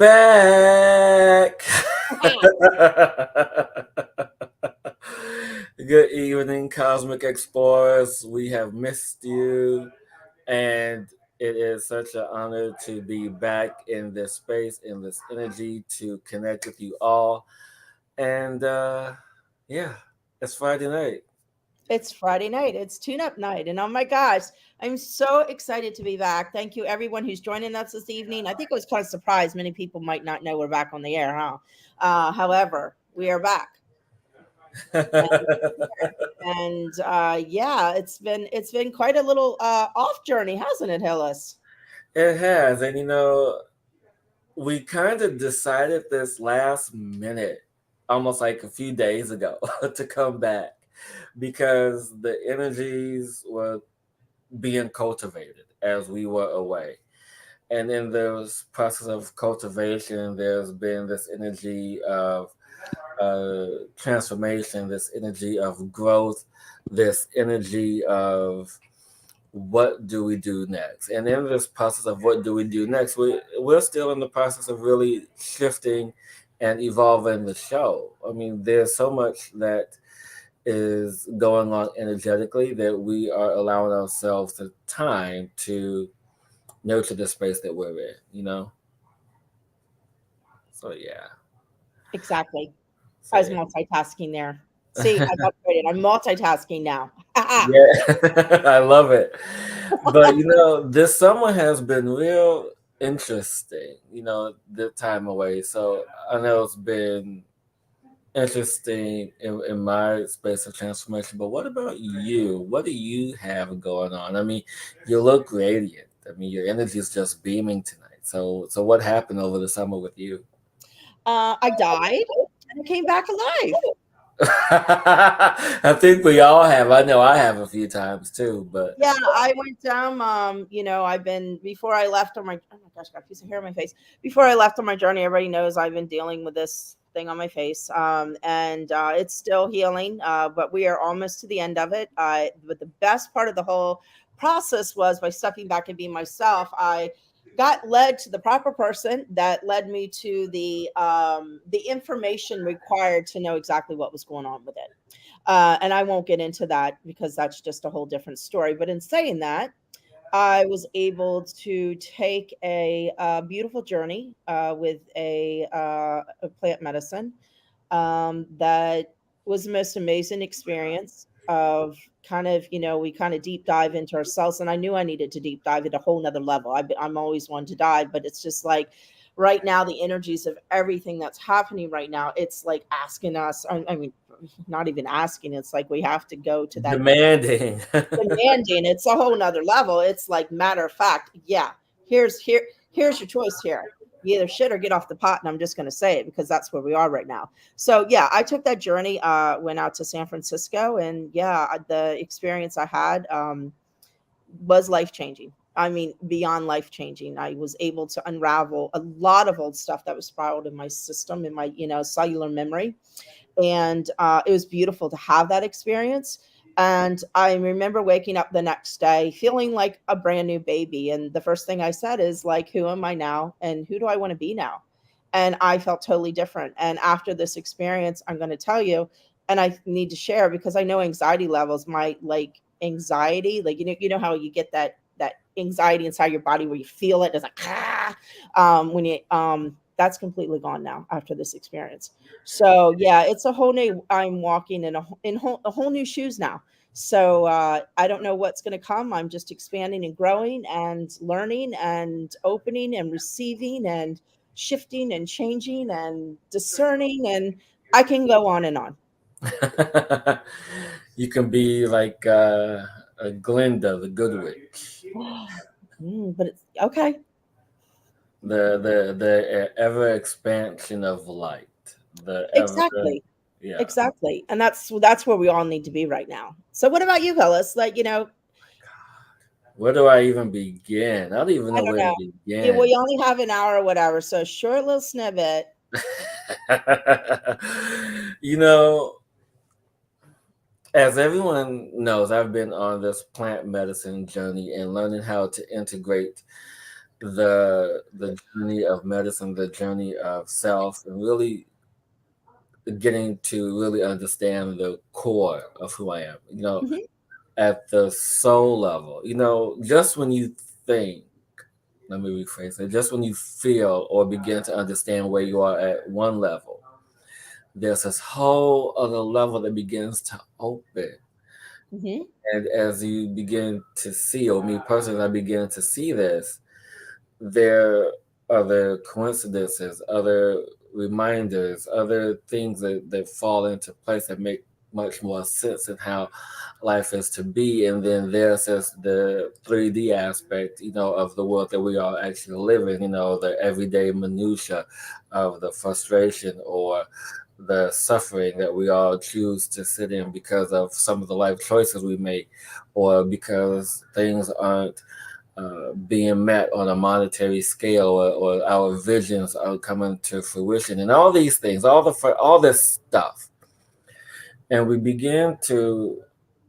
back. Good evening, Cosmic Explorers. We have missed you, and it is such an honor to be back in this space, in this energy, to connect with you all. And yeah, it's Friday night. It's Friday night. It's tune up night. And oh my gosh, I'm so excited to be back. Thank you, everyone who's joining us this evening. I think it was kind of surprised. Many people might not know we're back on the air, huh? However, we are back. And yeah, it's been quite a little off journey, hasn't it, Hillis? It has, and we kind of decided this last minute, almost like a few days ago, to come back because the energies were being cultivated as we were away. And in this process of cultivation, there's been this energy of transformation, this energy of growth, this energy of what do we do next? And in this process of what do we do next, we're still in the process of really shifting and evolving the show. I mean, there's so much that is going on energetically that we are allowing ourselves the time to nurture the space that we're in. So yeah. Exactly. I was So multitasking there. See, I've upgraded. I'm multitasking now. yeah, I love it. But this summer has been real interesting, the time away. So I know it's been interesting in my space of transformation. But what about you? What do you have going on? I mean, you look radiant. I mean, your energy is just beaming tonight. So what happened over the summer with you? I died and I came back alive. I think we all have. I know I have a few times too, but Yeah, I went down. I've been before I left on my. Oh my gosh, I got a piece of hair on my face. Before I left on my journey, everybody knows I've been dealing with this thing on my face, and it's still healing. But we are almost to the end of it. But the best part of the whole process was by stepping back and being myself. I got led to the proper person that led me to the information required to know exactly what was going on with it. And I won't get into that because that's just a whole different story. But in saying that, I was able to take a beautiful journey with a plant medicine that was the most amazing experience of kind of, we kind of deep dive into ourselves. And I knew I needed to deep dive at a whole nother level. I'm always one to dive, but it's just like right now, the energies of everything that's happening right now, it's like asking us, I mean, not even asking, it's like we have to go to that demanding. demanding. It's a whole nother level. It's like matter of fact, yeah, here's your choice here. You either shit or get off the pot, and I'm just going to say it because that's where we are right now. So yeah, I took that journey, went out to San Francisco, and yeah, the experience I had was life changing. I mean, beyond life changing. I was able to unravel a lot of old stuff that was spiraled in my system, in my cellular memory, and it was beautiful to have that experience. And I remember waking up the next day feeling like a brand new baby, and the first thing I said is like, who am I now and who do I want to be now? And I felt totally different. And after this experience, I'm going to tell you, and I need to share because I know anxiety levels, my like anxiety, like you know how you get that anxiety inside your body where you feel it, it's like when you that's completely gone now after this experience. So yeah, it's a whole new. I'm walking in a whole new shoes now. So I don't know what's going to come. I'm just expanding and growing and learning and opening and receiving and shifting and changing and discerning, and I can go on and on. You can be like a Glinda, the Good Witch, But it's okay. the ever expansion of light, the ever Exactly. yeah. Exactly. And that's where we all need to be right now. So what about you, Hillis? Like, Where do I even begin? I don't even I know don't where to know. Yeah, begin. we only have an hour or whatever, so short little snippet. you know, as everyone knows, I've been on this plant medicine journey and learning how to integrate the journey of medicine, the journey of self, and really getting to really understand the core of who I am. Mhm. At the soul level. Just when you think, let me rephrase it, just when you feel or begin to understand where you are at one level, there's this whole other level that begins to open. Mhm. And as you begin to see, or me personally, I begin to see this, there are other coincidences, other reminders, other things that fall into place that make much more sense in how life is to be. And then there's just the 3D aspect, of the world that we are actually living, the everyday minutia of the frustration or the suffering that we all choose to sit in because of some of the life choices we make, or because things aren't being met on a monetary scale, or our visions are coming to fruition, and all these things, all this stuff, and we begin to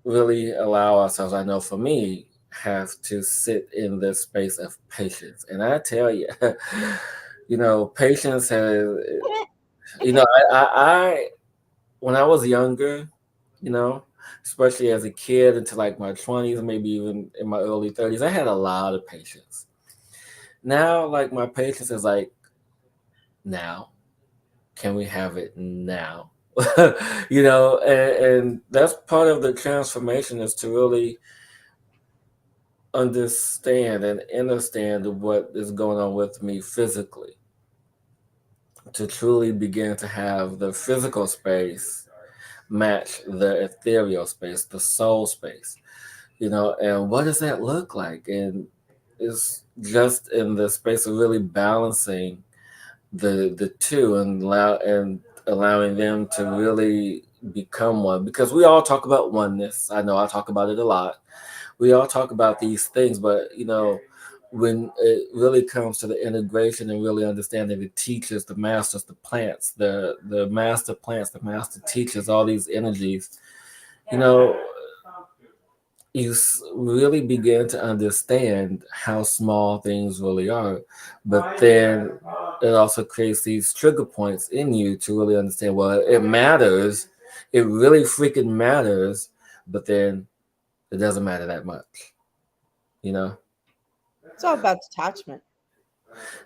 really allow ourselves. I know for me, have to sit in this space of patience, and I tell you, patience has. I when I was younger, you know, especially as a kid into like my 20s, maybe even in my early 30s, I had a lot of patience. Now, like my patience is like, now, can we have it now? And that's part of the transformation, is to really understand and understand what is going on with me physically, to truly begin to have the physical space match the ethereal space, the soul space, and what does that look like? And it's just in the space of really balancing the two, and allowing them to really become one, because we all talk about oneness. I know I talk about it a lot. We all talk about these things, but when it really comes to the integration and really understanding the teachers, the masters, the plants, the master plants, the master teachers, all these energies, you know really begin to understand how small things really are. But then it also creates these trigger points in you to really understand, well, it matters. It really freaking matters. But then it doesn't matter that much, you know? It's all about detachment.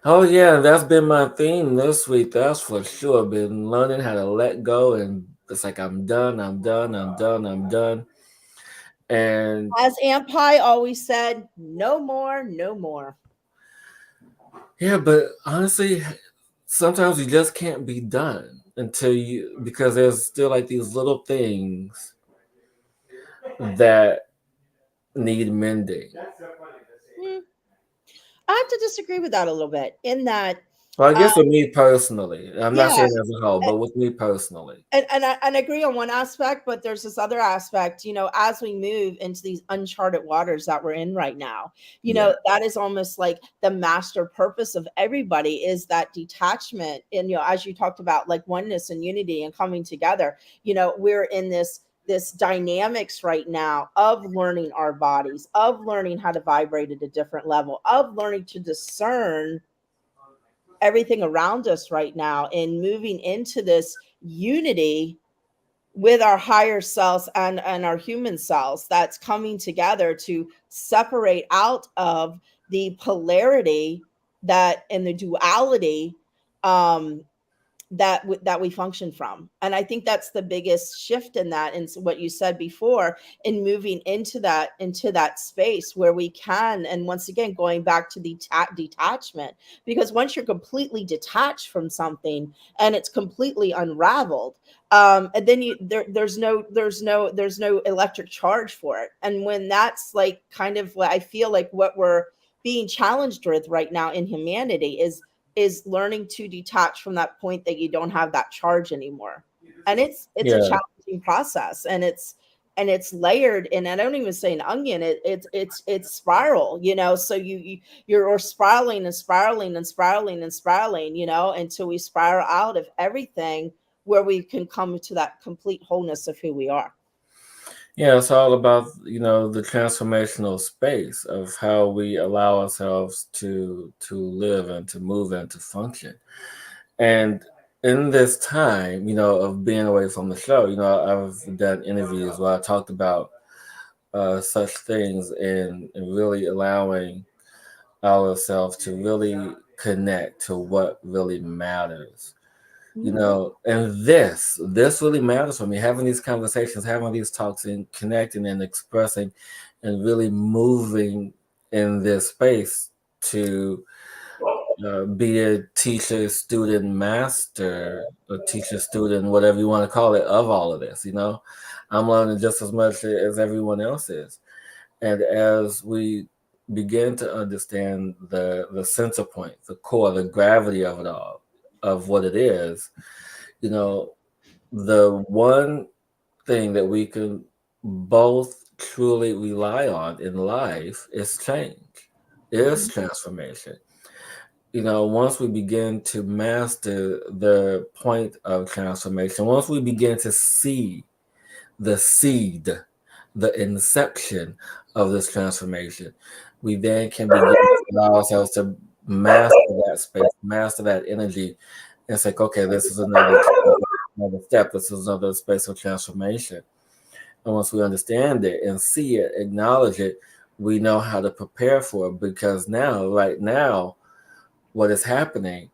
Oh, yeah, that's been my theme this week. That's for sure. Been learning how to let go. And it's like, I'm done, I'm done, I'm done, I'm done. And As Aunt Pie always said, no more, no more. yeah, but honestly, sometimes you just can't be done because there's still like these little things that need mending. Hmm. I have to disagree with that a little bit in that, Well, I uh, guess with me personally, I'm not yeah, saying as a whole, but with me personally. and I agree on one aspect, but there's this other aspect, as we move into these uncharted waters that we're in right now, Yeah. that is almost like the master purpose of everybody is that detachment. And, as you talked about, like oneness and unity and coming together, we're in this dynamics right now of learning our bodies, of learning how to vibrate at a different level, of learning to discern everything around us right now, and moving into this unity with our higher selves and our human selves that's coming together to separate out of the polarity that and the duality, um that we function from. And I think that's the biggest shift in that, and what you said before, in moving into that space where we can, and once again going back to the detachment, because once you're completely detached from something and it's completely unraveled, and then there's no electric charge for it. And when that's like kind of what I feel like what we're being challenged with right now in humanity is learning to detach from that point that you don't have that charge anymore. And it's a Yeah. challenging process, and it's layered. And I don't even say an onion, it's spiral, so you're spiraling and spiraling and spiraling and spiraling, until we spiral out of everything, where we can come to that complete wholeness of who we are. Yeah, it's all about, the transformational space of how we allow ourselves to live and to move and to function. And in this time, of being away from the show, I've done interviews where I talked about such things, and really allowing ourselves to really connect to what really matters. Mhm. And this really matters for me, having these conversations, having these talks, and connecting and expressing and really moving in this space to be a teacher, student, master, or teacher, student, whatever you want to call it, of all of this. I'm learning just as much as everyone else is. And as we begin to understand the center point, the core, the gravity of it all, of what it is, you know, the one thing that we can both truly rely on in life is change, is Mhm. transformation. Once we begin to master the point of transformation, once we begin to see the seed, the inception of this transformation, we then can begin to allow ourselves to master that space, master that energy, and say, okay, this is another step, this is another space of transformation. And once we understand it and see it, acknowledge it, we know how to prepare for it, because now, right now, what is happening,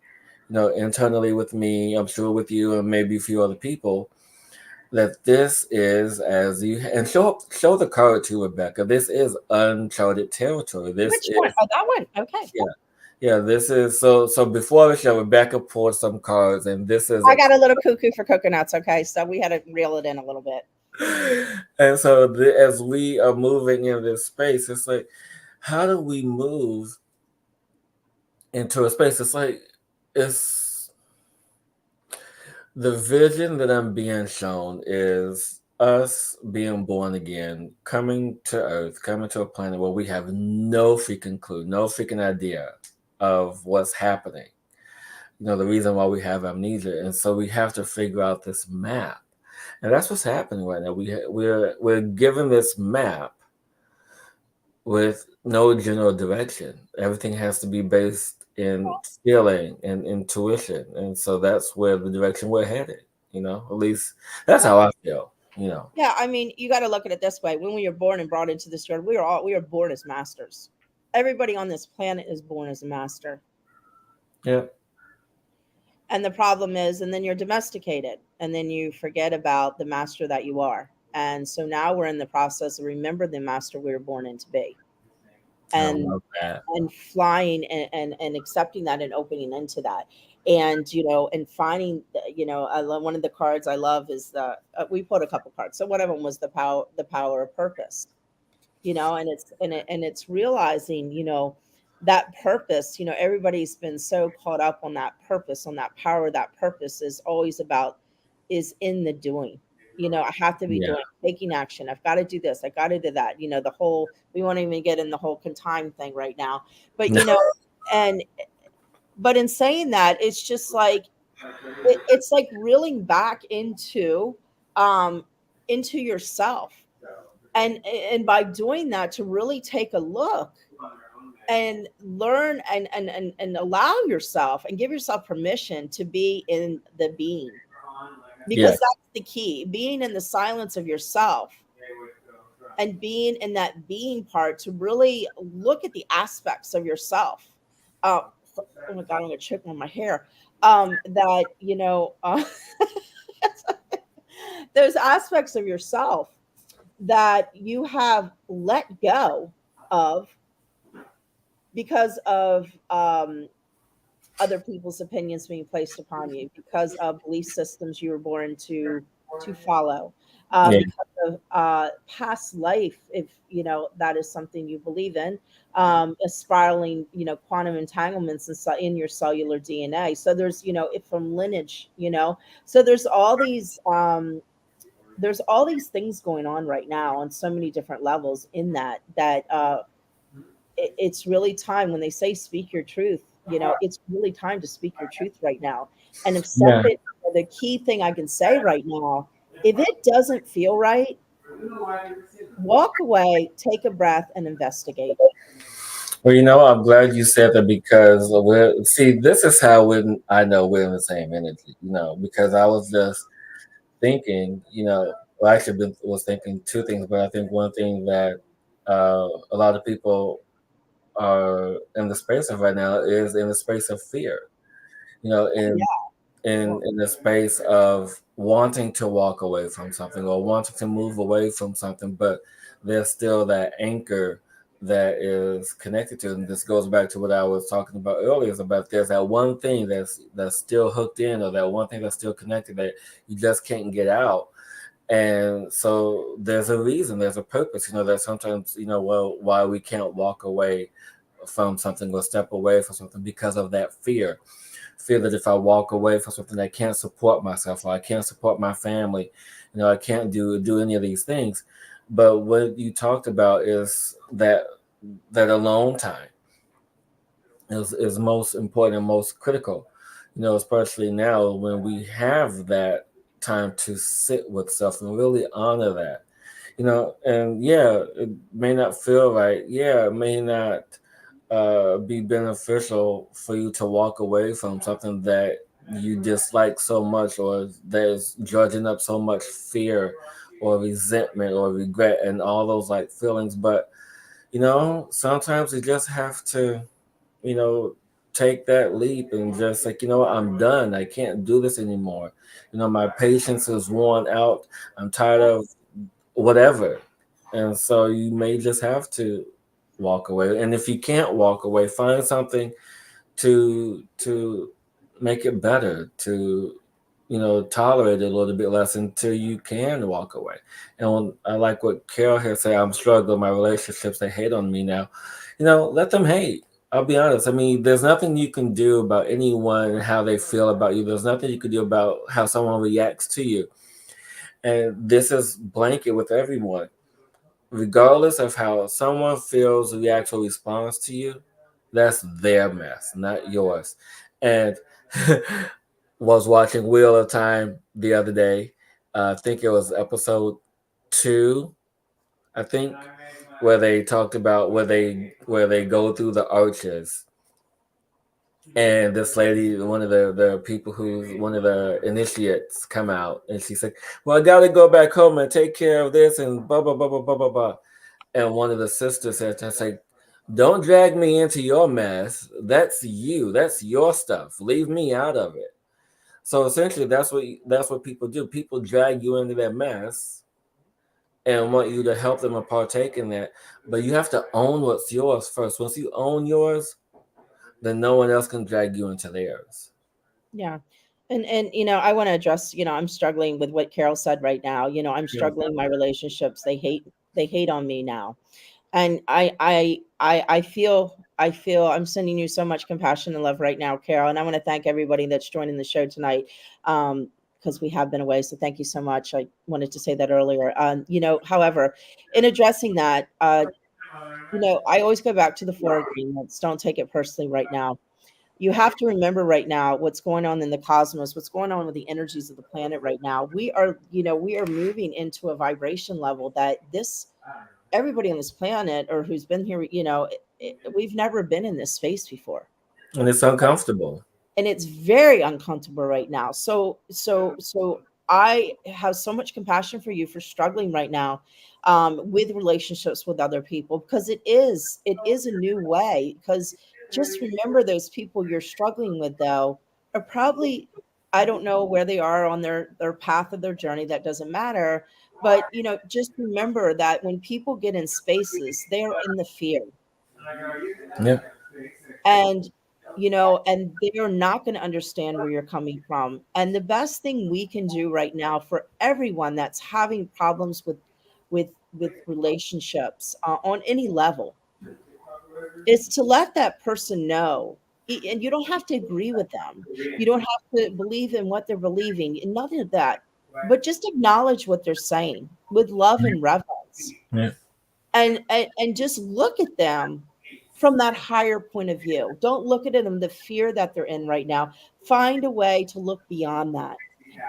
internally with me, I'm sure with you and maybe a few other people, that this is, as you, and show the card to Rebecca. This is uncharted territory. This Which one? is, Oh, that one. Okay. yeah, yeah. This is so. Before the show, Rebecca pulled some cards, and this is, I got a little cuckoo for coconuts. Okay, so we had to reel it in a little bit. and so as we are moving in this space, it's like, how do we move into a space? It's like, it's the vision that I'm being shown is us being born again, coming to Earth, coming to a planet where we have no freaking clue, no freaking idea of what's happening. The reason why we have amnesia, and so we have to figure out this map, and that's what's happening right now. We're given this map with no general direction. Everything has to be based in feeling and intuition. And so that's where the direction we're headed, at least that's how I feel, Yeah, I mean, you got to look at it this way. When we were born and brought into this world, we are born as masters. Everybody on this planet is born as a master. Yeah. And the problem is, and then you're domesticated, and then you forget about the master that you are. And so now we're in the process of remember the master we were born into be. I And love that. flying and accepting that and opening into that. And and finding I love one of the cards I love is the we put a couple cards. So one of them was the power of purpose. And it's realizing that purpose. Everybody's been so caught up on that purpose, on that power. That purpose is always about, is in the doing. I have to be Yeah. doing, taking action. I've got to do this, I got to do that. The whole, we won't even get in the whole time thing right now. But and but in saying that, it's just like it's like reeling back um into yourself. And by doing that, to really take a look and learn and allow yourself and give yourself permission to be in the being, because Yeah. that's the key, being in the silence of yourself and being in that being part, to really look at the aspects of yourself. uh, oh my god, I'm gonna choke on my hair. That those aspects of yourself that you have let go of because of other people's opinions being placed upon you, because of belief systems you were born to follow, Yeah. because of past life, if that is something you believe in, a spiraling quantum entanglements in your cellular DNA. So there's it from lineage, so there's all these things going on right now on so many different levels, in that it's really time, when they say speak your truth, it's really time to speak your truth right now. And if Yeah. something, the key thing I can say right now, if it doesn't feel right, Walk away, take a breath, and investigate. Well, I'm glad you said that because see, this is how I know we're in the same energy, because I was just thinking, well, actually was thinking two things, but I think one thing that a lot of people are in the space of right now is in the space of fear, Oh in yeah. in the space of wanting to walk away from something or wanting to move away from something, but there's still that anchor that is connected to it. And this goes back to what I was talking about earlier, is about there's that one thing that's still hooked in, or that one thing that's still connected that you just can't get out. And so there's a reason, there's a purpose, that sometimes, well, why we can't walk away from something or step away from something because of that fear that if I walk away from something, I can't support myself or I can't support my family, I can't do any of these things. But what you talked about is that alone time is most important and most critical, especially now when we have that time to sit with self and really honor that, and yeah, it may not feel right. Yeah, it may not be beneficial for you to walk away from something that you dislike so much, or that is dredging up so much fear or resentment or regret and all those like feelings. But sometimes you just have to, you know, take that leap and just like, what, I'm done. I can't do this anymore. My patience is worn out. I'm tired of whatever. And so you may just have to walk away. And if you can't walk away, find something to make it better, to tolerate it a little bit less until you can walk away. And I like what Carol here said, I'm struggling, my relationships, they hate on me now. Let them hate. I'll be honest. I mean, there's nothing you can do about anyone and how they feel about you. There's nothing you can do about how someone reacts to you. And this is blanket with everyone. Regardless of how someone feels, reacts, or responds to you, that's their mess, not yours. And was watching Wheel of Time the other day. I think it was episode 2, I think, where they talked about where they go through the arches, and this lady, one of the people who's one of the initiates, come out, and she's like, "Well, I gotta go back home and take care of this and blah blah blah blah blah blah blah." And one of the sisters said, "I say, don't drag me into your mess. That's you. That's your stuff. Leave me out of it." So essentially, that's what people do. People drag you into that mess and want you to help them and partake in that. But you have to own what's yours first. Once you own yours, then no one else can drag you into theirs. Yeah. And I want to address, I'm struggling with what Carol said right now. I'm Yeah. struggling my relationships. They hate on me now. And I feel I'm sending you so much compassion and love right now, Carol. And I want to thank everybody that's joining the show tonight. Because we have been away. So thank you so much. I wanted to say that earlier. However, in addressing that, I always go back to the four agreements. Don't take it personally right now. You have to remember right now what's going on in the cosmos, what's going on with the energies of the planet right now. We are moving into a vibration level that this everybody on this planet or who's been here, we've never been in this space before. And it's uncomfortable. And it's very uncomfortable right now. So I have so much compassion for you for struggling right now with relationships with other people, because it is a new way. Because just remember, those people you're struggling with though are probably, I don't know where they are on their path of their journey, that doesn't matter. But just remember that when people get in spaces, they are in the fear, Yeah. and they're not going to understand where you're coming from. And the best thing we can do right now for everyone that's having problems with relationships on any level is to let that person know. And you don't have to agree with them, you don't have to believe in what they're believing, and nothing of that, but just acknowledge what they're saying with love and reverence, Yeah. and just look at them from that higher point of view. Don't look at them the fear that they're in right now. Find a way to look beyond that.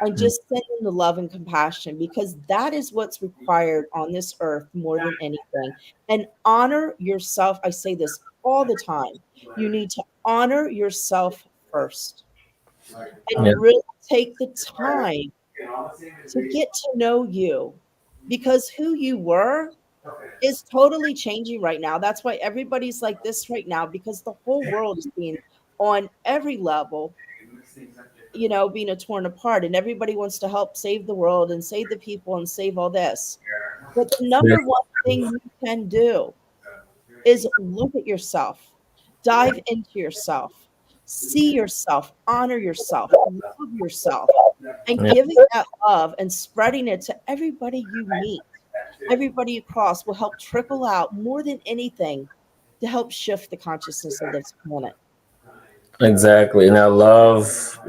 and just send them the love and compassion, because that is what's required on this earth more than anything. And honor yourself. I say this all the time. You need to honor yourself first Yeah. and really take the time to get to know you, because who you were is totally changing right now. That's why everybody's like this right now, because the whole world is being, on every level, being a torn apart, and everybody wants to help save the world and save the people and save all this. But the number one thing you can do is look at yourself, dive into yourself, see yourself, honor yourself, love yourself, and Yeah. giving that love and spreading it to everybody you meet, everybody you cross, will help trickle out more than anything to help shift the consciousness of this planet. Exactly. And I love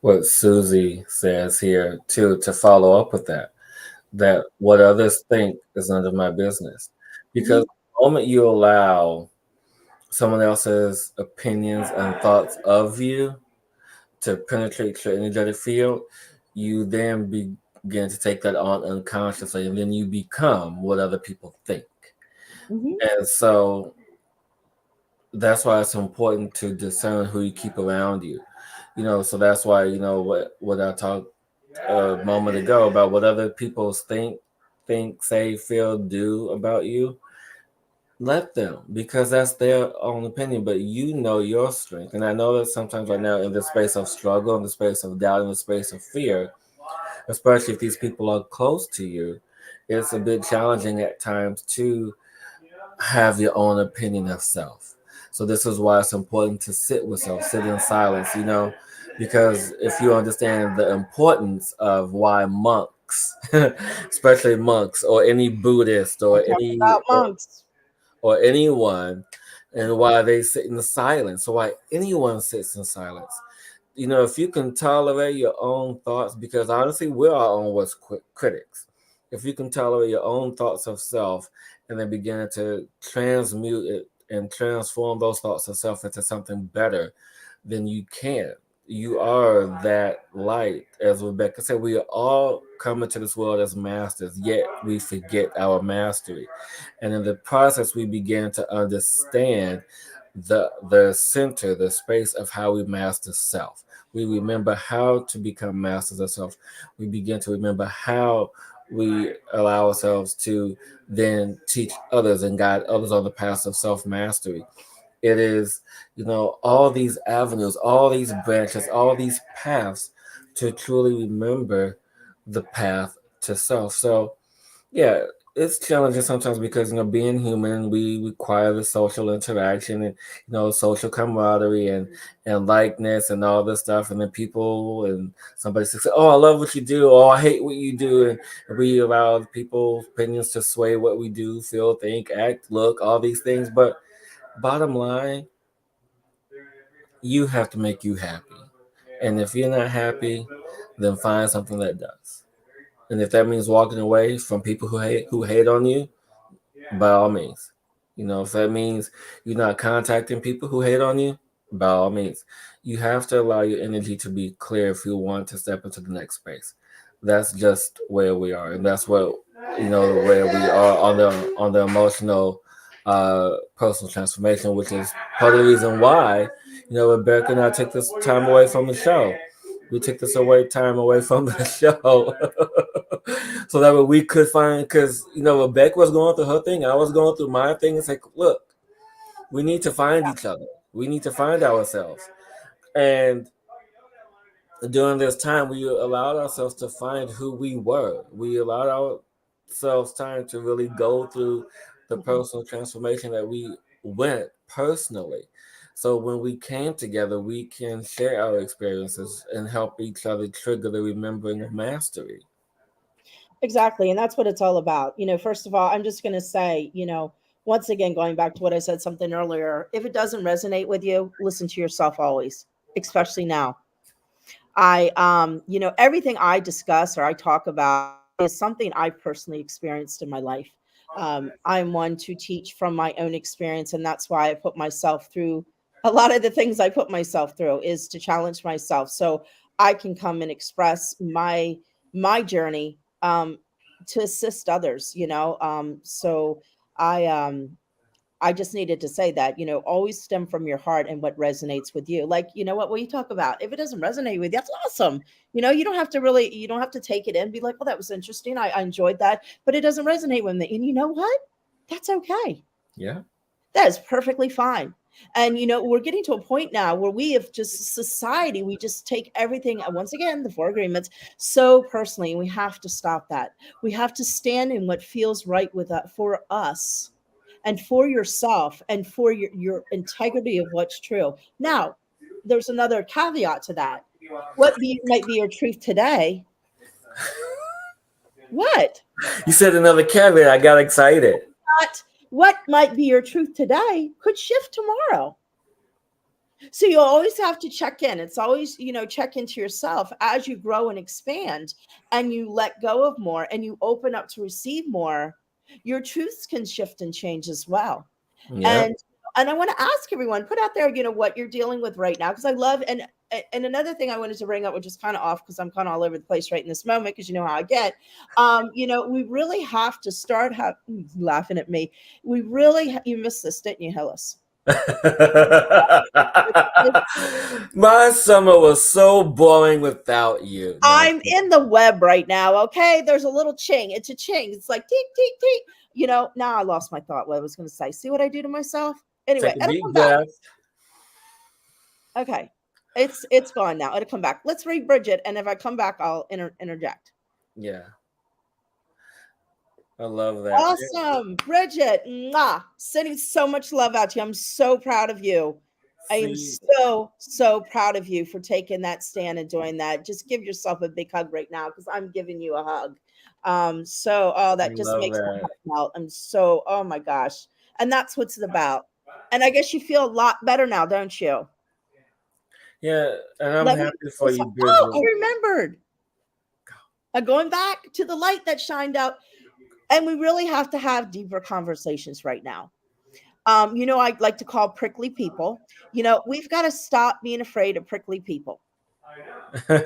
what Susie says here too, to follow up with that. That what others think is none of my business. Because Mhm. the moment you allow someone else's opinions and thoughts of you to penetrate your energetic field, you then begin to take that on unconsciously, and then you become what other people think. Mhm. And so that's why it's important to discern who you keep around you. So that's why what I talked a moment ago about what other people think, say, feel, do about you. Let them, because that's their own opinion, but you know your strength. And I know that sometimes right now, in the space of struggle, in the space of doubt, in the space of fear, especially if these people are close to you, it's a bit challenging at times to have your own opinion of self. So this is why it's important to sit with self, sit in silence, because if you understand the importance of why monks, especially monks or any Buddhist Don't talk about monks. or anyone, and why they sit in silence, or why anyone sits in silence. If you can tolerate your own thoughts, because honestly, we're our own worst critics. If you can tolerate your own thoughts of self and then begin to transmute it and transform those thoughts of self into something better, then you can. You are that light. As Rebecca said, we are all coming to this world as masters, yet we forget our mastery. And in the process, we begin to understand the center, the space of how we master self. We remember how to become masters of self. We begin to remember how we allow ourselves to then teach others and guide others on the path of self mastery. It is, all these avenues, all these branches, all these paths to truly remember the path to self. So, yeah, it's challenging sometimes because being human, we require the social interaction and social camaraderie and likeness and all this stuff, and then people and somebody says, "Oh, I love what you do," or "I hate what you do," and we allow people's opinions to sway what we do, feel, think, act, look, all these things. But bottom line, you have to make you happy, and if you're not happy, then find something that does. And if that means walking away from people who hate on you, by all means. If that means you're not contacting people who hate on you, by all means. You have to allow your energy to be clear if you want to step into the next space. That's just where we are, and that's what where we are on the emotional personal transformation, which is part of the reason why Rebecca and I took this time away from the show. We took this time away from the show so that way we could find, because Rebecca was going through her thing, I was going through my thing. It's like, look, we need to find each other, we need to find ourselves. And during this time, we allowed ourselves to find who we were. We allowed ourselves time to really go through the Mhm. personal transformation that we went personally. So when we came together, we can share our experiences and help each other trigger the remembering of mastery. Exactly. And that's what it's all about. First of all, I'm just going to say, once again, going back to what I said something earlier, if it doesn't resonate with you, listen to yourself always, especially now. Everything I discuss or I talk about is something I've personally experienced in my life. I'm one to teach from my own experience, and that's why I put myself through A lot of the things I put myself through is to challenge myself so I can come and express my journey, to assist others, so I um I just needed to say that, always stem from your heart and what resonates with you. Like, what you talk about, if it doesn't resonate with you, that's awesome. You don't have to take it in, be like, oh, that was interesting. I enjoyed that, but it doesn't resonate with me. And you know what? That's okay. Yeah. That is perfectly fine. And we're getting to a point now where we have just society, we just take everything, once again, the four agreements, so personally. And we have to stop that. We have to stand in what feels right with for us and for yourself and for your integrity of what's true. Now, there's another caveat to that. Might be your truth today. What? You said another caveat. I got excited. What might be your truth today could shift tomorrow. So you always have to check in. It's always, check into yourself as you grow and expand and you let go of more and you open up to receive more. Your truths can shift and change as well. Yeah. And I want to ask everyone, put out there, what you're dealing with right now. Because I love, and another thing I wanted to bring up, which is kind of off because I'm kind of all over the place right in this moment, because you know how I get. We really have to start laughing at me. We really, you missed this, didn't you, Hillis? My summer was so boring without you. No. I'm in the web right now. Okay, there's a little ching. It's a ching. It's like teek teek teek. Now I lost my thought. What I was going to say. See what I do to myself. Anyway, Take a it'll deep come back. breath. Okay, it's gone now. It'll come back. Let's read Bridget, and if I come back, I'll interject. Yeah, I love that. Awesome, Bridget. Mwah. Sending so much love out to you. I'm so proud of you. I am See, so proud of you for taking that stand and doing that. Just give yourself a big hug right now because I'm giving you a hug. I That just love makes my that. heart melt. Oh my gosh. And that's what's it about. And I guess you feel a lot better now, don't you? Yeah, and I'm Let me happy for you, oh, I Bridget. remembered. Going back to the light that shined out. And we really have to have deeper conversations right now. I like to call prickly people. We've got to stop being afraid of prickly people. And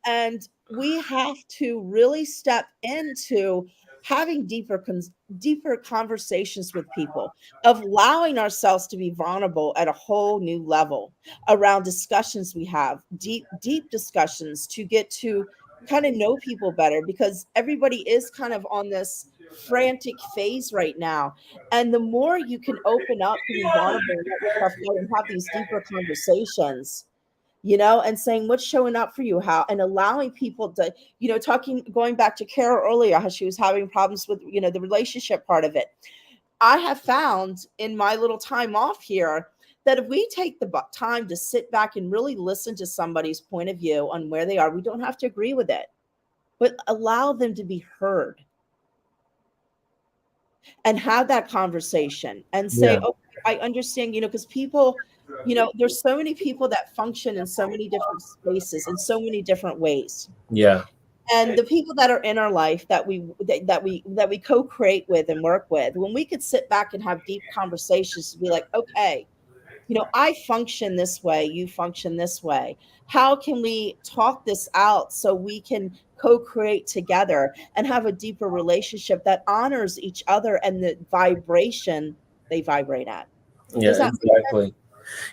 and we have to really step into having deeper conversations with people, of allowing ourselves to be vulnerable at a whole new level around discussions we have, deep discussions, to get to kind of know people better, because everybody is kind of on this frantic phase right now. And the more you can open up to be vulnerable and let yourself go and have these deeper conversations, and saying what's showing up for you, how, and allowing people to, going back to Carol earlier, how she was having problems with, the relationship part of it. I have found in my little time off here that if we take the time to sit back and really listen to somebody's point of view on where they are, we don't have to agree with it, but allow them to be heard and have that conversation and say, Yeah, okay, I understand, because people, there's so many people that function in so many different spaces in so many different ways. yeah, And the people that are in our life that we co-create with and work with, when we could sit back and have deep conversations to be like, okay, I function this way, you function this way. How can we talk this out so we can co-create together and have a deeper relationship that honors each other and the vibration they vibrate at? yeah, Does that make sense? exactly.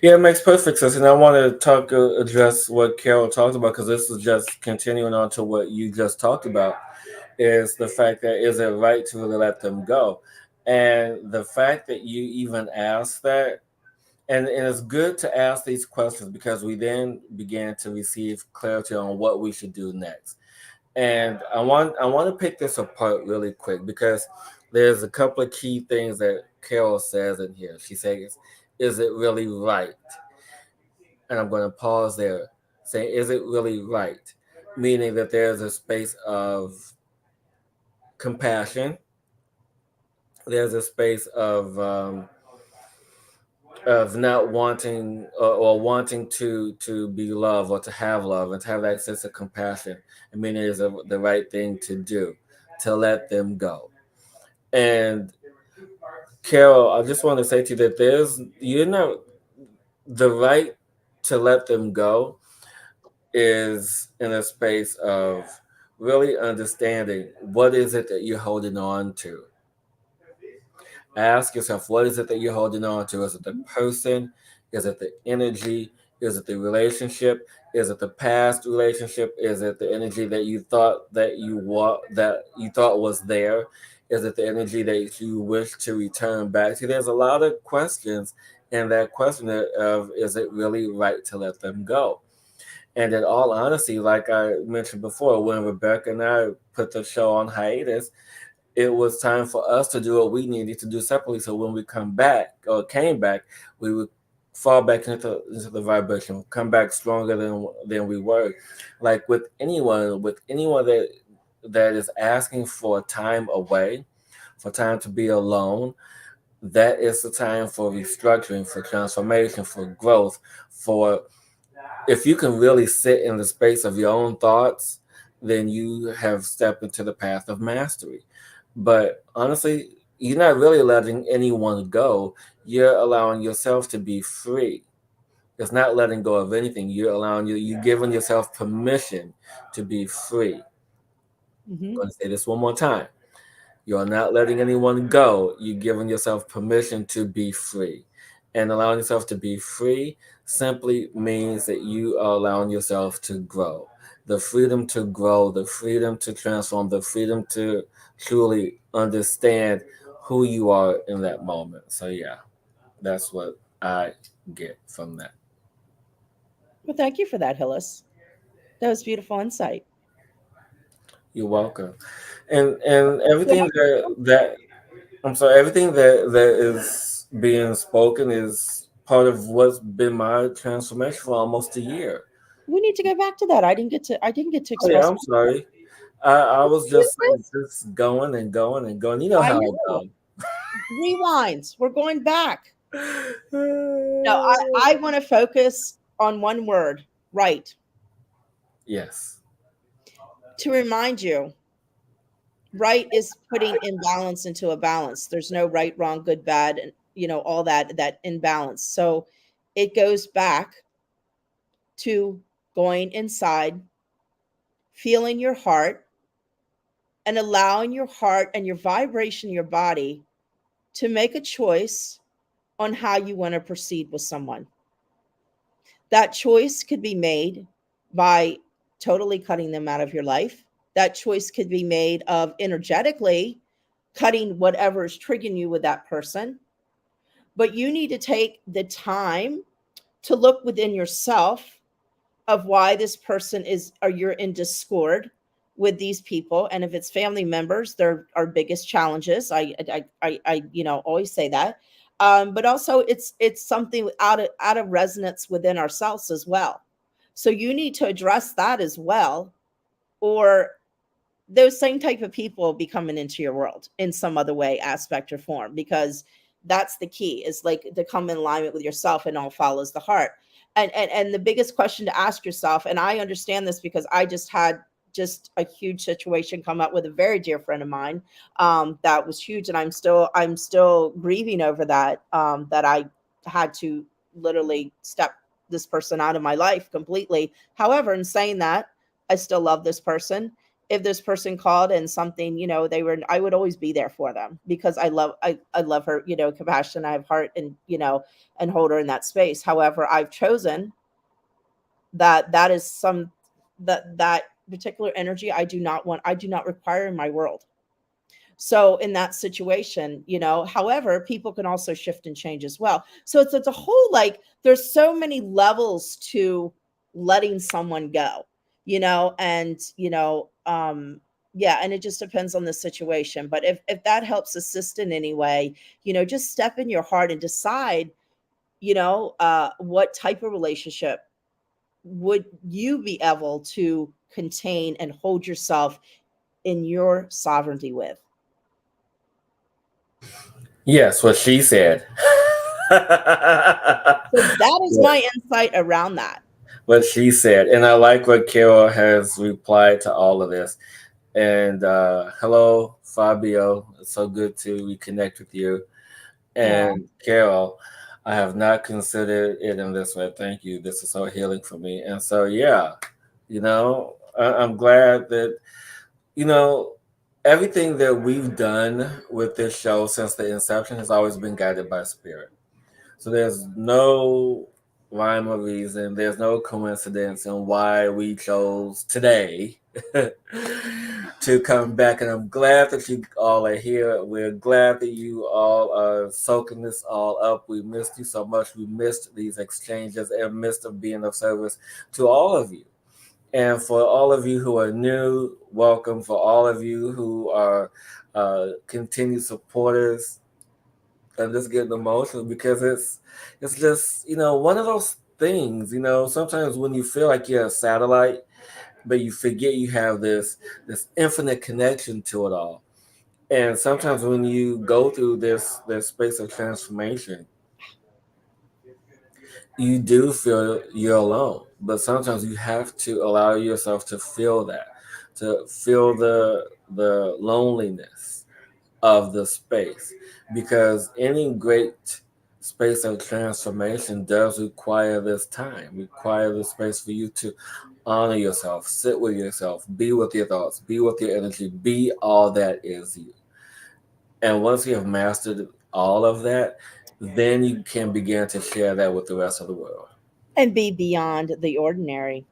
Yeah, it makes perfect sense. And I want to address what Carol talked about, because this is just continuing on to what you just talked about, is the fact that is it right to really let them go? And the fact that you even asked that, and it's good to ask these questions because we then begin to receive clarity on what we should do next. And I want to pick this apart really quick, because there's a couple of key things that Carol says in here. She says, "Is it really right?" And I'm going to pause there. Say, "Is it really right?" Meaning that there's a space of compassion. There's a space of not wanting, or wanting to be loved or to have love and to have that sense of compassion. I mean, it is the right thing to do, to let them go. And Carol, I just want to say to you that there's you're not the right to let them go is in a space of really understanding what is it that you're holding on to. Ask yourself, what is it that you're holding on to? Is it the person? Is it the energy? Is it the relationship? Is it the past relationship? Is it the energy that you thought that you thought was there? Is it the energy that you wish to return back to? There's a lot of questions, and that question of is it really right to let them go? And in all honesty, like I mentioned before, when Rebecca and I put the show on hiatus, it was time for us to do what we needed to do separately. So when we come back or came back, we would fall back into the vibration, come back stronger than we were. Like with anyone that is asking for time away, for time to be alone, that is the time for restructuring, for transformation, for growth, for if you can really sit in the space of your own thoughts, then you have stepped into the path of mastery. But honestly, you're not really letting anyone go. You're allowing yourself to be free. It's not letting go of anything. You're giving yourself permission to be free. I'm Hmm. going to say this one more time. You're not letting anyone go. You're giving yourself permission to be free. And allowing yourself to be free simply means that you are allowing yourself to grow. The freedom to grow, the freedom to transform, the freedom to truly understand who you are in that moment. So, yeah, that's what I get from that. Well, thank you for that, Hillis. That was beautiful insight. You're welcome. And So everything that I'm sorry, everything that is being spoken is part of what's been my transformation for almost a year. we need to go back to that. I didn't get to Oh yeah, express I'm sorry. I was just like my. just going and going and going. You know I how I know. go. Rewinds. We're going back. No, I want to focus on one word, right. Yes. To remind you, right is putting imbalance into a balance. There's no right, wrong, good, bad, and all that imbalance. So it goes back to going inside, feeling your heart, and allowing your heart and your vibration, your body, to make a choice on how you want to proceed with someone. That choice could be made by totally cutting them out of your life. That choice could be made of energetically cutting whatever is triggering you with that person. But you need to take the time to look within yourself of why this person is, or you're in discord with these people. And if it's family members, they're our biggest challenges. I always say that. But also it's something out of resonance within ourselves as well. So you need to address that as well, or those same type of people be coming into your world in some other way, aspect, or form, because that's the key, is like to come in alignment with yourself, and all follows the heart. And the biggest question to ask yourself, and I understand this because I just had just a huge situation come up with a very dear friend of mine, that was huge, and I'm still grieving over that, that I had to literally step this person out of my life completely. However, in saying that, I still love this person. If this person called and something, they were, I would always be there for them, because I love her, compassion, I have heart, and and hold her in that space. However, I've chosen that is some, that particular energy I do not require in my world. So in that situation, however, people can also shift and change as well. So it's a whole, like, there's so many levels to letting someone go, and yeah, and it just depends on the situation. But if that helps assist in any way, just step in your heart and decide, what type of relationship would you be able to contain and hold yourself in your sovereignty with. Yes, what she said. So that is my insight around that. What she said. And I like what Carol has replied to all of this. And hello, Fabio. It's so good to reconnect with you. Oh, And Carol, I have not considered it in this way. Thank you. This is so healing for me. And so, yeah, I'm glad that, you know, everything that we've done with this show since the inception has always been guided by spirit. So there's no rhyme or reason, there's no coincidence in why we chose today to come back. And I'm glad that you all are here. We're glad that you all are soaking this all up. We missed you so much. We missed these exchanges and missed of being of service to all of you. And for all of you who are new, welcome. For all of you who are continued supporters, I'm just getting emotional because it's just one of those things. Sometimes when you feel like you're a satellite, but you forget you have this infinite connection to it all. And sometimes when you go through this space of transformation, you do feel you're alone. But sometimes you have to allow yourself to feel that, to feel the loneliness of the space, because any great space of transformation does require this time, require the space for you to honor yourself, sit with yourself, be with your thoughts, be with your energy, be all that is you. And once you have mastered all of that, then you can begin to share that with the rest of the world. and be beyond the ordinary.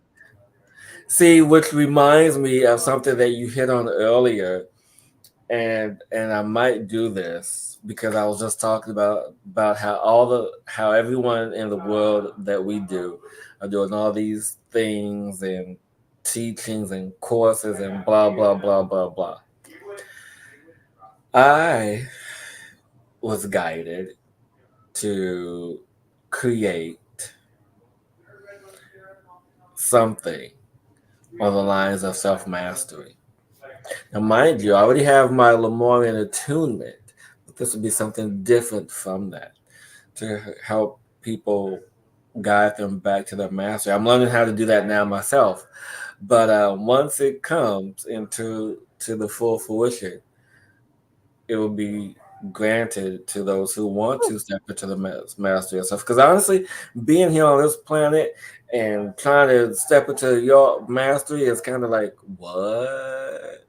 See, which reminds me of something that you hit on earlier, and I might do this because I was just talking about how everyone in the world that we do are doing all these things and teachings and courses and blah blah blah blah blah. I was guided to create something on the lines of self mastery. Now, mind you, I already have my Lemurian attunement, but this would be something different from that to help people guide them back to their mastery. I'm learning how to do that now myself, but once it comes into the full fruition, it will be granted to those who want to step into the mastery of self. Because honestly, being here on this planet and trying to step into your mastery is kind of like what?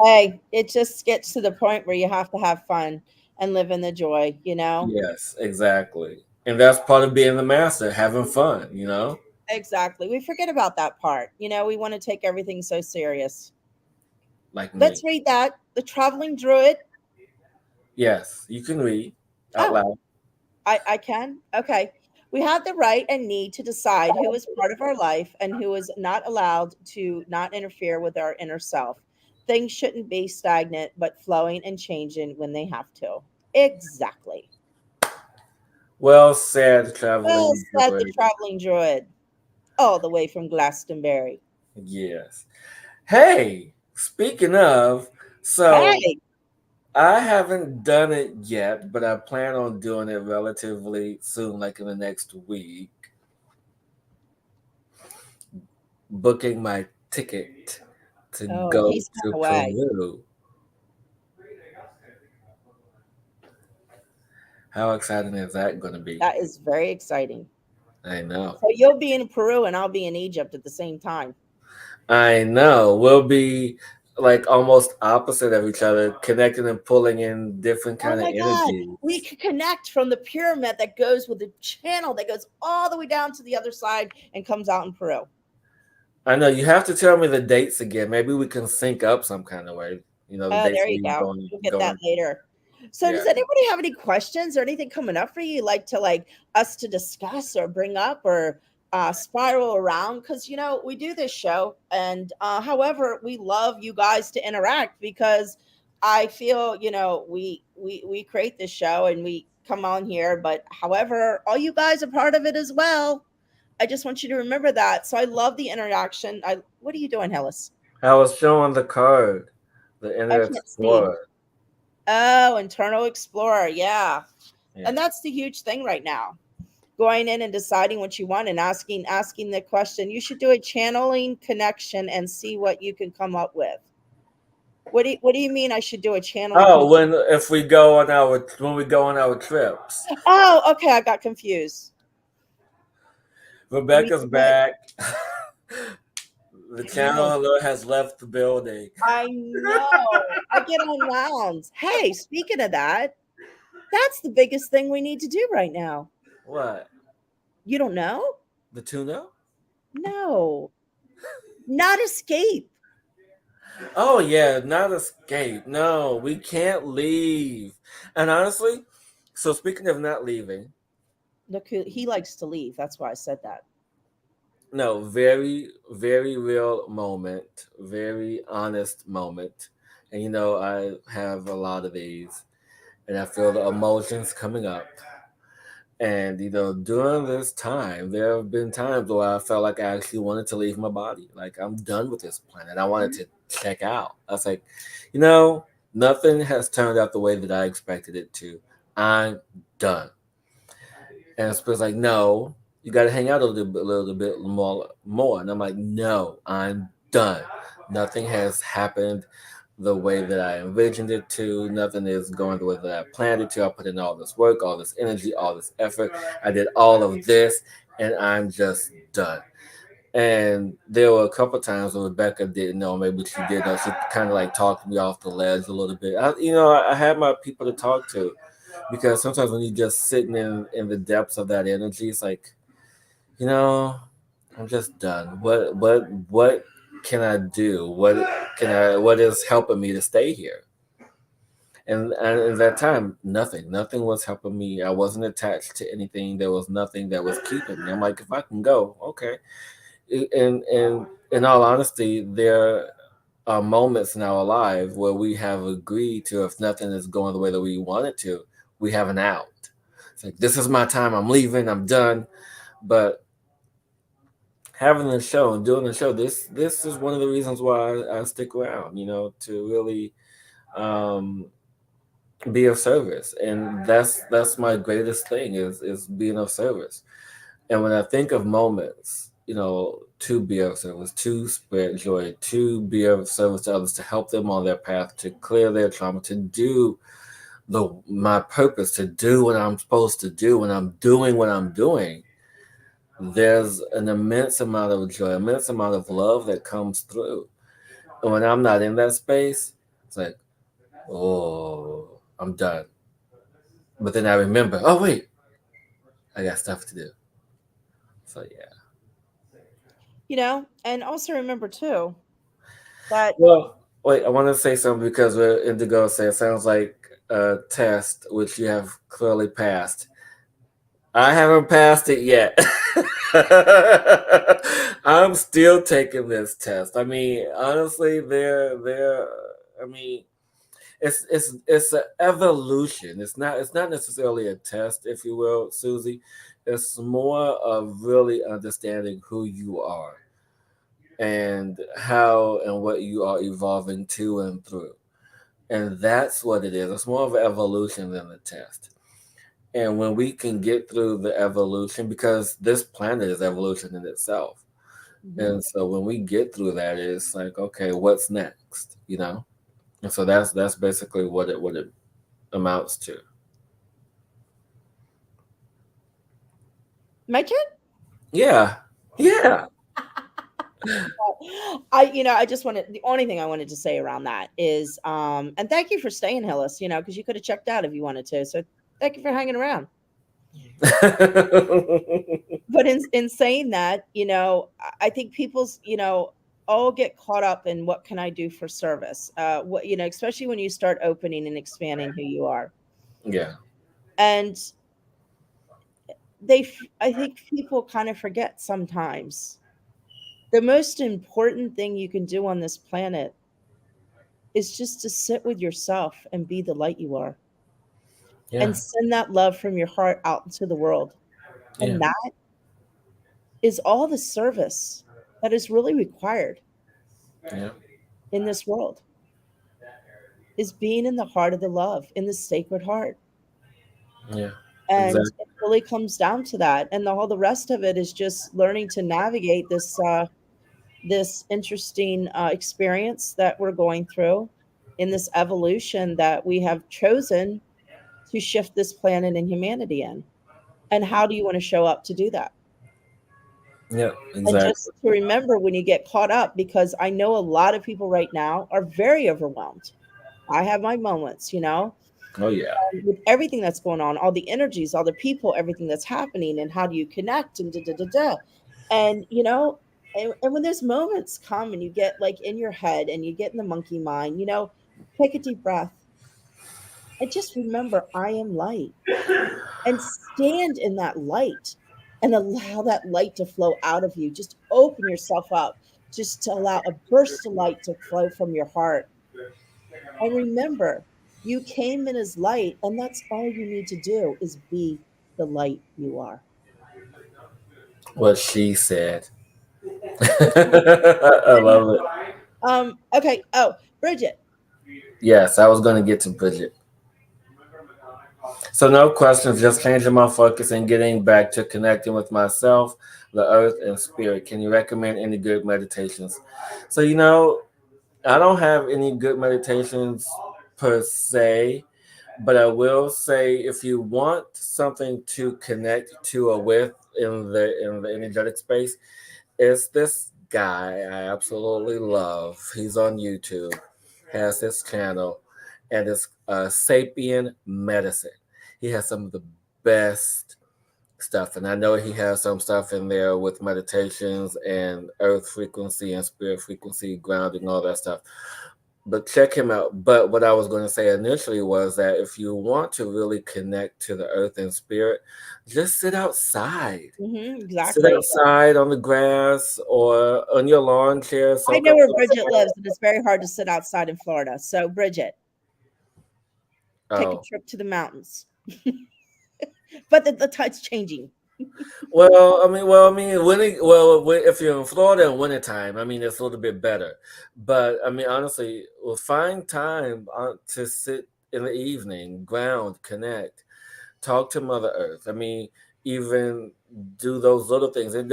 Hey, it just gets to the point where you have to have fun and live in the joy, you know? Yes, exactly. And that's part of being the master, having fun. Exactly. We forget about that part. We want to take everything so serious. Like me. Let's read that. The Traveling Druid. Yes, you can read out Oh, loud. I can. Okay. We have the right and need to decide who is part of our life and who is not allowed to not interfere with our inner self. Things shouldn't be stagnant, but flowing and changing when they have to. Exactly. Well said, Well traveling said, the druid. Traveling Druid, all the way from Glastonbury. Yes. Hey, speaking of, so Hey, I haven't done it yet, but I plan on doing it relatively soon, like in the next week. Booking my ticket to oh, go he's to on the way. Peru. How exciting is that going to be? That is very exciting. I know. So you'll be in Peru and I'll be in Egypt at the same time. I know. We'll be like almost opposite of each other, connecting and pulling in different Oh kind of my God. We energies. could connect from the pyramid that goes with the channel that goes all the way down to the other side and comes out in Peru. I know you have to tell me the dates again. Maybe we can sync up some kind of way. The Oh, dates there where you you're go. going We'll get that going. later. So Yeah. does anybody have any questions or anything coming up for you like to like us to discuss or bring up or spiral around? Because we do this show and however we love you guys to interact because I feel we create this show and we come on here, but however all you guys are part of it as well. I just want you to remember that. So I love the interaction. I What are you doing, Hillis? I was showing the card, the I Inner can't see. Explorer. Oh, internal explorer. Yeah. Yeah. And that's the huge thing right now. Going in and deciding what you want and asking the question. You should do a channeling connection and see what you can come up with. What do you mean I should do a channeling Oh, comp? when if we go on our when we go on our trips. Oh, okay, I got confused. We Rebecca's what? back. The No, channeler has left the building. I know. I get on rounds. Hey, speaking of that, that's the biggest thing we need to do right now. What? You don't know? The tuna? No, not escape. Oh yeah, not escape. No, we can't leave. And honestly, so speaking of not leaving, Look, he likes to leave. That's why I said that. no, very, very real moment, very honest moment. And I have a lot of these, and I feel the emotions coming up. And during this time, there have been times where I felt like I actually wanted to leave my body. Like I'm done with this planet. I wanted to check out. I was like, you know, nothing has turned out the way that I expected it to. I'm done. And it's like, no, you got to hang out a little bit more. And I'm like, no, I'm done. Nothing has happened the way that I envisioned it to. Nothing is going the way that I planned it to. I put in all this work, all this energy, all this effort. I did all of this, and I'm just done. And there were a couple times where Rebecca didn't know, maybe she did know. She kind of like talked me off the ledge a little bit. I had my people to talk to because sometimes when you're just sitting in the depths of that energy, it's like, you know, I'm just done. What can I do? What is helping me to stay here? And at that time, nothing was helping me. I wasn't attached to anything. There was nothing that was keeping me. I'm like, if I can go, okay. And in all honesty, there are moments in our life where we have agreed to, if nothing is going the way that we want it to, we have an out. It's like, this is my time. I'm leaving. I'm done. But having the show and doing the show, this is one of the reasons why I stick around. To really um, be of service, and that's my greatest thing is being of service. And when I think of moments, to be of service, to spread joy, to be of service to others, to help them on their path, to clear their trauma, to do my purpose, to do what I'm supposed to do when I'm doing what I'm doing, there's an immense amount of joy, immense amount of love that comes through. And when I'm not in that space, it's like, oh, I'm done. But then I remember, oh wait, I got stuff to do. So yeah. And also remember too that Well, wait, I want to say something because Indigo said it sounds like a test which you have clearly passed. I haven't passed it yet. I'm still taking this test. I mean, honestly, there. I mean, it's an evolution. It's not necessarily a test, if you will, Susie. It's more of really understanding who you are and how and what you are evolving to and through. And that's what it is. It's more of an evolution than a test. And when we can get through the evolution, because this planet is evolution in itself. Mhm. And so when we get through that, it's like, okay, what's next? And so that's basically what it amounts to. My turn. Yeah. Yeah. I just wanted the only thing I wanted to say around that is, and thank you for staying, Hillis. Because you could have checked out if you wanted to. So thank you for hanging around. But in saying that, I think people's, all get caught up in what can I do for service. What especially when you start opening and expanding who you are, Yeah. and I think people kind of forget sometimes the most important thing you can do on this planet is just to sit with yourself and be the light you are and Yeah. send that love from your heart out into the world. Yeah. And that is all the service that is really required Yeah. in this world is being in the heart of the love, in the sacred heart. Yeah. And Exactly. it really comes down to that. And all the rest of it is just learning to navigate this interesting experience that we're going through. in this evolution that we have chosen to shift this planet and humanity in. And how do you want to show up to do that? Yeah, And exactly. just to remember when you get caught up, because I know a lot of people right now are very overwhelmed. I have my moments, Oh yeah. with everything that's going on, all the energies, all the people, everything that's happening, and how do you connect and da da da da. And and when those moments come and you get like in your head and you get in the monkey mind, take a deep breath and just remember I am light and stand in that light and allow that light to flow out of you. Just open yourself up, just to allow a burst of light to flow from your heart. And remember, you came in as light, and that's all you need to do is be the light you are. What she said. I love it. Okay. Oh, Bridget. Yes, I was going to get to Bridget. So, no questions, just changing my focus and getting back to connecting with myself, the earth, and spirit. Can you recommend any good meditations? So, I don't have any good meditations per se, but I will say if you want something to connect to or with in the energetic space, it's this guy I absolutely love. He's on YouTube, has this channel, and it's Sapien Medicine. He has some of the best stuff, and I know he has some stuff in there with meditations and earth frequency and spirit frequency, grounding, all that stuff. But check him out. But what I was going to say initially was that if you want to really connect to the earth and spirit, just sit outside. Sit Exactly. outside on the grass or on your lawn chair, I soak know up where some Bridget sun. lives, and it's very hard to sit outside in Florida. So, Bridget, take a Oh, trip to the mountains. But the tide's changing. if you're in Florida in wintertime, I mean, it's a little bit better. But I mean, honestly, we'll find time to sit in the evening, ground, connect, talk to Mother Earth. I mean, even do those little things. You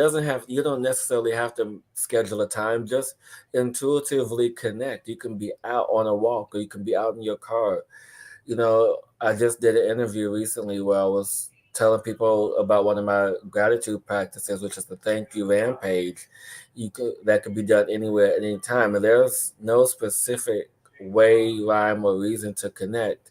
don't necessarily have to schedule a time, just intuitively connect. You can be out on a walk or you can be out in your car. I just did an interview recently where I was telling people about one of my gratitude practices, which is the thank you rampage. That could be done anywhere at any time, and there's no specific way, rhyme, or reason to connect.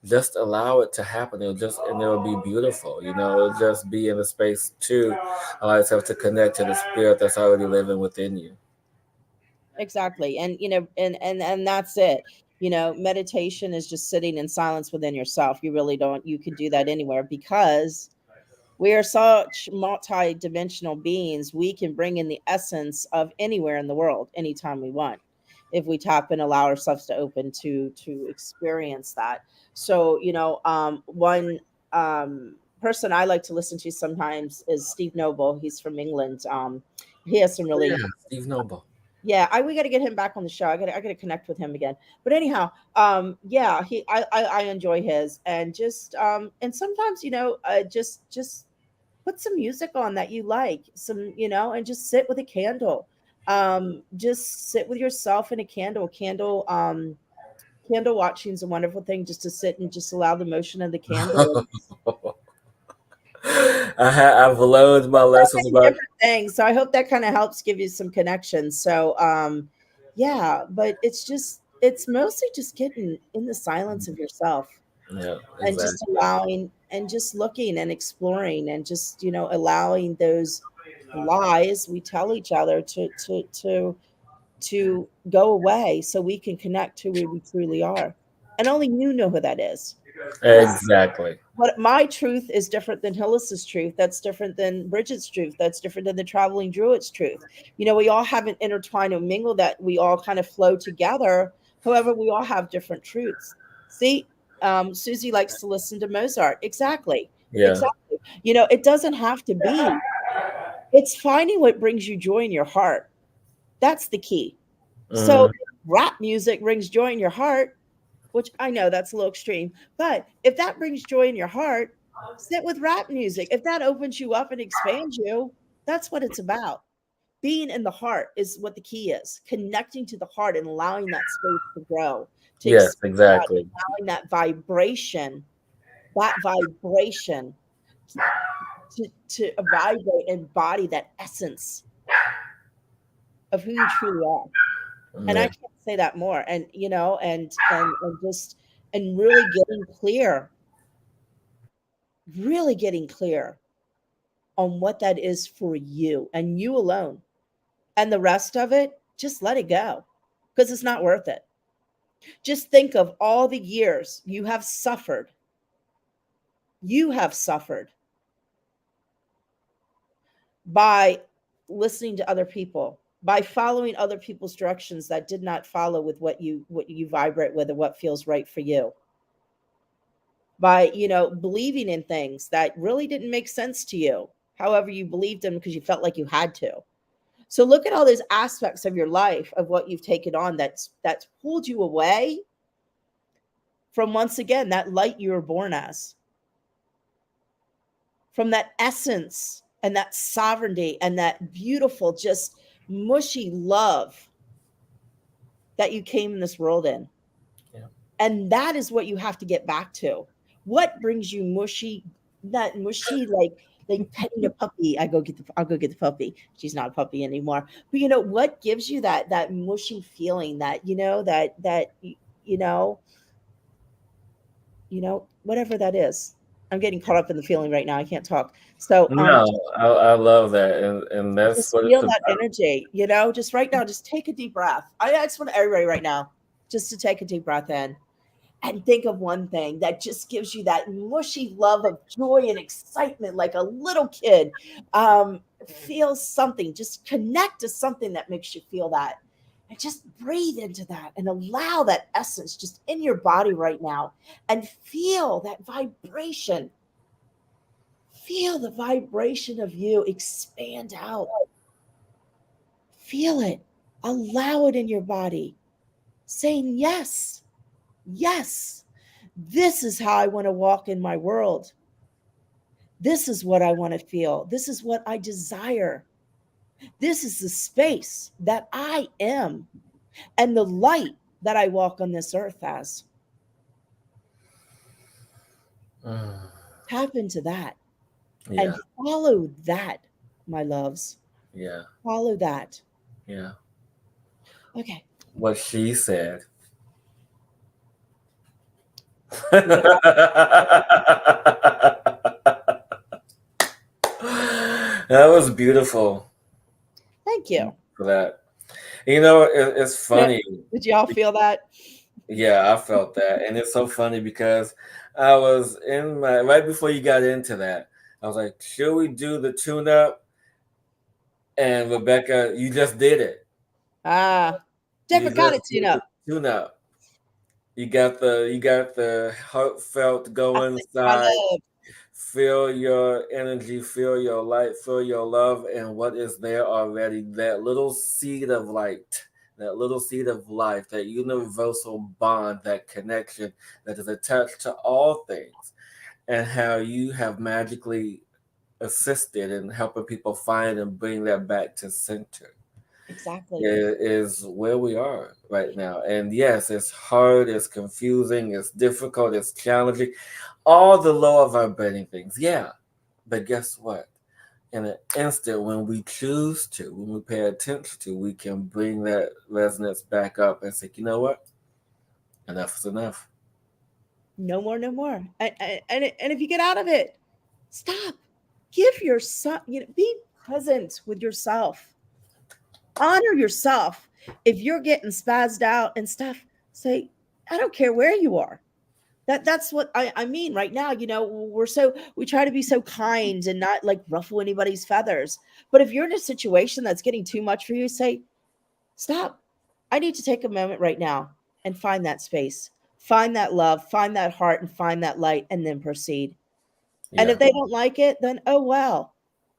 Just allow it to happen. It'll be beautiful. It'll just be in a space to allow yourself to connect to the spirit that's already living within you. Exactly. And and that's it. Meditation is just sitting in silence within yourself. You really don't you can do that anywhere because we are such multi-dimensional beings. We can bring in the essence of anywhere in the world anytime we want if we tap and allow ourselves to open to experience that. So, one person I like to listen to sometimes is Steve Noble. He's from England. He has some Oh really yeah, Steve Noble. yeah, we got to get him back on the show. I got to connect with him again. But anyhow, yeah, I enjoy his and just and sometimes just put some music on that you like, some and just sit with a candle. Just sit with yourself in a candle. Candle watching is a wonderful thing, just to sit and just allow the motion of the candle. I've learned my So lessons many about. different things. So I hope that kind of helps give you some connections. So yeah, but it's mostly just getting in the silence of yourself Yeah, and just exactly. allowing and just looking and exploring and just, allowing those lies we tell each other to go away so we can connect to who we truly are. And only you know who that is. Exactly. But my truth is different than Hillis's truth. That's different than Bridget's truth. That's different than the traveling druid's truth. We all have an intertwined and mingle that we all kind of flow together. However, we all have different truths. See, Susie likes to listen to Mozart. Exactly. Yeah. Exactly. It doesn't have to be. It's finding what brings you joy in your heart. That's the key. So Mm. if rap music brings joy in your heart, which I know that's a little extreme, but if that brings joy in your heart, sit with rap music. If that opens you up and expands you, that's what it's about. Being in the heart is what the key is. Connecting to the heart and allowing that space to grow, to Yes, expand out, exactly. allowing that vibration to vibrate and embody that essence of who you truly are. And I Yeah. can't say that more. And and just and really getting clear, really getting clear on what that is for you and you alone. And the rest of it, just let it go because it's not worth it. Just think of all the years you have suffered. You have suffered by listening to other people, by following other people's directions that did not follow with what you vibrate with or what feels right for you, by believing in things that really didn't make sense to you, however you believed them because you felt like you had to. So look at all those aspects of your life of what you've taken on that's pulled you away from, once again, that light you were born as, from that essence and that sovereignty and that beautiful, just mushy love that you came in this world in. Yeah. And that is what you have to get back to. What brings you mushy, that mushy, like petting a puppy. I'll go get the puppy. She's not a puppy anymore. But what gives you that mushy feeling, that you know, whatever that is. I'm getting caught up in the feeling right now. I can't talk. So No, I love that, and that's just what it's feel that about. energy, just right now, just take a deep breath. I just want everybody right now just to take a deep breath in and think of one thing that just gives you that mushy love of joy and excitement, like a little kid feels something. Just connect to something that makes you feel that. And just breathe into that and allow that essence just in your body right now and feel that vibration. Feel the vibration of you expand out. Feel it. Allow it in your body, saying, yes, yes, this is how I want to walk in my world. This is what I want to feel. This is what I desire. This is the space that I am and the light that I walk on this earth as. Mm, Tap into that and yeah, follow that, my loves. yeah, Follow that. yeah. Okay. What she said. You get that? That was beautiful Thank you. for that. It's funny. Did y'all feel that? Yeah, I felt that, and it's so funny because I was in my right before you got into that. I was like, "Should we do the tune-up?" And Rebecca, you just did it. Ah, You different kind just of tune did the up. tune-up. You got the heartfelt go That's it. My inside. love. Feel your energy, feel your light, feel your love, and what is there already. That little seed of light, that little seed of life, that universal bond, that connection that is attached to all things, and how you have magically assisted in helping people find and bring that back to center Exactly. is where we are right now. And yes, it's hard, it's confusing, it's difficult, it's challenging, all the lower vibrating things. Yeah. But guess what? In an instant, when we choose to, when we pay attention to, we can bring that resonance back up and say, you know what? Enough is enough. No more, no more. And if you get out of it, stop. Give yourself, be present with yourself. Honor yourself. If you're getting spazzed out and stuff, say, I don't care where you are. That's what I mean right now. We try to be so kind and not like ruffle anybody's feathers. But if you're in a situation that's getting too much for you, say, stop. I need to take a moment right now and find that space, find that love, find that heart, and find that light, and then proceed. And if Yeah. they don't like it, then oh well.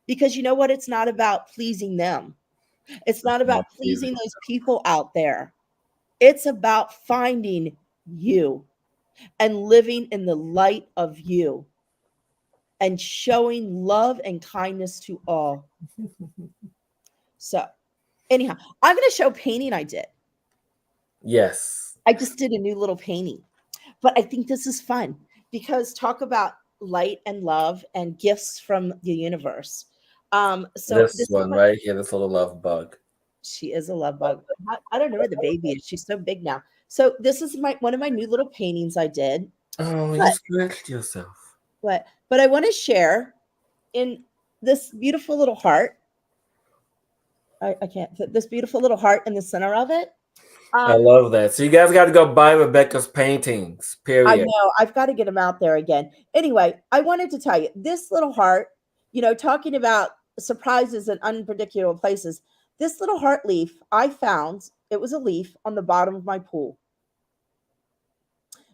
Because you know what? It's not about pleasing them. It's not Not about easy. pleasing those people out there. It's about finding you and living in the light of you and showing love and kindness to all. So, anyhow, I'm going to show a painting I did. Yes. I just did a new little painting. But I think this is fun because talk about light and love and gifts from the universe. So This this is one my, right here, this little love bug. she is a love bug. I don't know where the baby is. She's so big now. So this is my one of my new little paintings I did. Oh, you But scratched yourself. but I want to share in this beautiful little heart. I can't put this beautiful little heart in the center of it. I Um, love that. So you guys got to go buy Rebecca's paintings, I period. know I've got to get them out there again. Anyway, I wanted to tell you this little heart, talking about surprises in unpredictable places. This little heart leaf I found, it was a leaf on the bottom of my pool.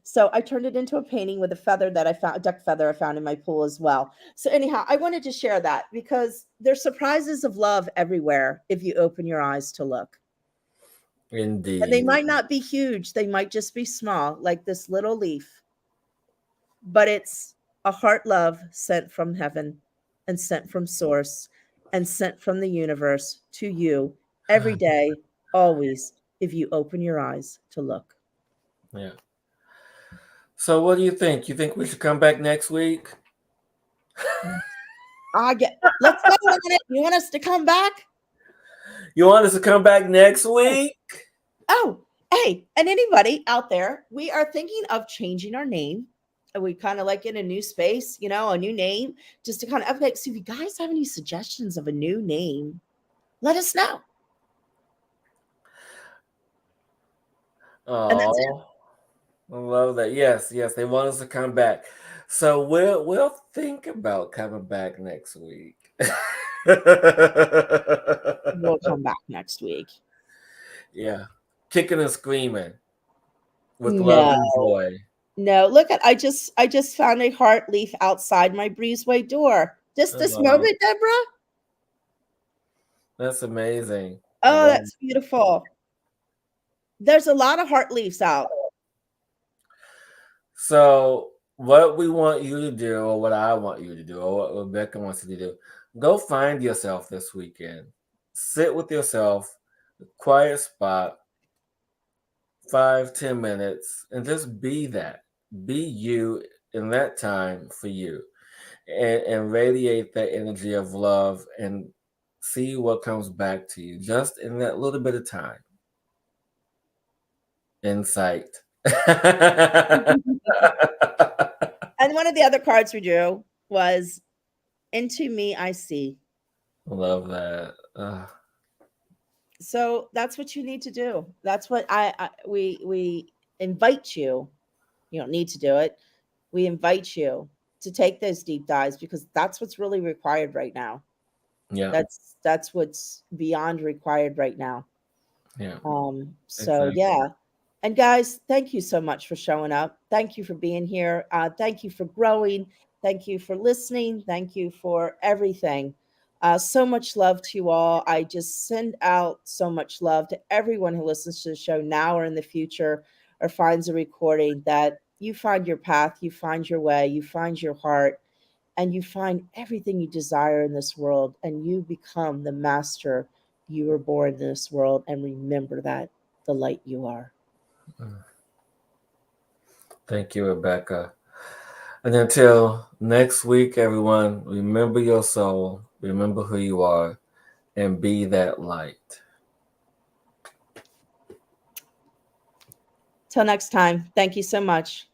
So I turned it into a painting with a feather that I found, a duck feather I found in my pool as well. So anyhow, I wanted to share that because there's surprises of love everywhere if you open your eyes to look. And they Indeed. might not be huge, they might just be small, like this little leaf, but it's a heart love sent from heaven and sent from source and sent from the universe to you every day, always, if you open your eyes to look. Yeah. So what do you think? You think we should come back next week? Let's go on it. You want us to come back? You want us to come back next Oh, week? oh, hey, and anybody out there, we are thinking of changing our name. And we kind of like in a new space, a new name, just to kind of update. So if you guys have any suggestions of a new name, let us know. And that's it. Oh, I love that. Yes, yes, they want us to come back. So we'll think about coming back next week. We'll come back next week. Yeah. Kicking and screaming with love No, and joy. no. Look at I just found a heart leaf outside my breezeway door. Just this Oh, moment, Deborah. that's amazing. I Oh, love that's beautiful. There's a lot of heart leaves out. So, what we want you to do, or what I want you to do, or what Rebecca wants you to do, go find yourself this weekend. Sit with yourself, quiet spot, 5, 10 minutes, and just be that. Be you in that time for you, and radiate that energy of love and see what comes back to you just in that little bit of time. Insight. And one of the other cards we drew was Into Me I See. Love that. So that's what you need to do. That's what we invite you. You don't need to do it. We invite you to take those deep dives because that's what's really required right now. Yeah, That's what's beyond required right now. yeah, So exactly. yeah. And guys, thank you so much for showing up. Thank you for being here. Thank you for growing. Thank you for listening. Thank you for everything. So much love to you all. I just send out so much love to everyone who listens to the show now or in the future or finds a recording that you find your path, you find your way, you find your heart, and you find everything you desire in this world, and you become the master you were born in this world. And remember that the light you are. Mm. Thank you, Rebecca. And until next week, everyone, remember your soul, remember who you are, and be that light. Till next time, thank you so much.